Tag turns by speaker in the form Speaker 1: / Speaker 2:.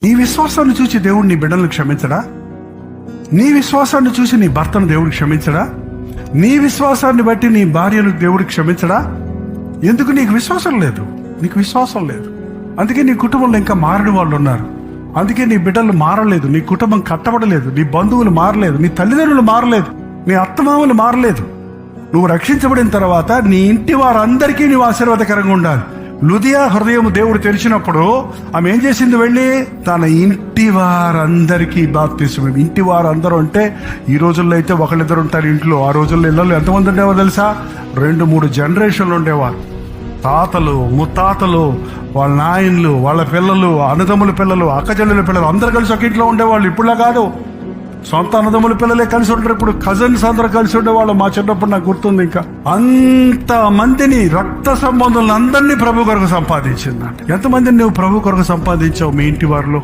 Speaker 1: నీ విశ్వాసాన్ని చూసి దేవుడు నీ బిడ్డలను క్షమించడా? నీ విశ్వాసాన్ని చూసి నీ భర్తను దేవుడు క్షమించడా? నీ విశ్వాసాన్ని బట్టి నీ భార్యను దేవుడు క్షమించడా? ఎందుకు? నీకు విశ్వాసం లేదు. నీకు విశ్వాసం లేదు. అందుకే నీ కుటుంబంలో ఇంకా మారని వాళ్ళు ఉన్నారు. అందుకే నీ బిడ్డలు మారలేదు, నీ కుటుంబం కట్టబడలేదు, నీ బంధువులు మారలేదు, నీ తల్లిదండ్రులు మారలేదు, నీ అత్తమామలు మారలేదు. నువ్వు రక్షించబడిన తర్వాత నీ ఇంటి వారందరికీ నువ్వు ఆశీర్వాదకరంగా ఉండాలి. లుదియా హృదయం దేవుడు తెరిచినప్పుడు ఆమె ఏం చేసింది? వెళ్ళి తన ఇంటి వారందరికీ బాప్తిసం. ఇంటి వారందరూ అంటే ఈ రోజుల్లో అయితే ఒకళ్ళిద్దరు ఉంటారు ఇంట్లో. ఆ రోజుల్లో ఇళ్ళలో ఎంతమంది ఉండేవారు తెలుసా? 2-3 జనరేషన్లు ఉండేవారు. తాతలు, ముత్తాతలు, వాళ్ళ నాయన్లు, వాళ్ళ పిల్లలు, అన్నదమ్ముల పిల్లలు, అక్కచెల్లెల పిల్లలు అందరు కలిసి ఒక ఇంట్లో ఉండేవాళ్ళు. ఇప్పుడులా కాదు. సొంత అన్నదమ్ముల పిల్లలే కలిసి ఉంటారు. ఇప్పుడు కజన్స్ అందరూ కలిసి ఉండేవాళ్ళు. మా చిన్నప్పుడు నాకు గుర్తుంది. ఇంకా అంత మందిని, రక్త సంబంధులను అందరినీ ప్రభు కొరకు సంపాదించిందంట. ఎంతమందిని నువ్వు ప్రభు కొరకు సంపాదించావు మీ ఇంటి వారిలో?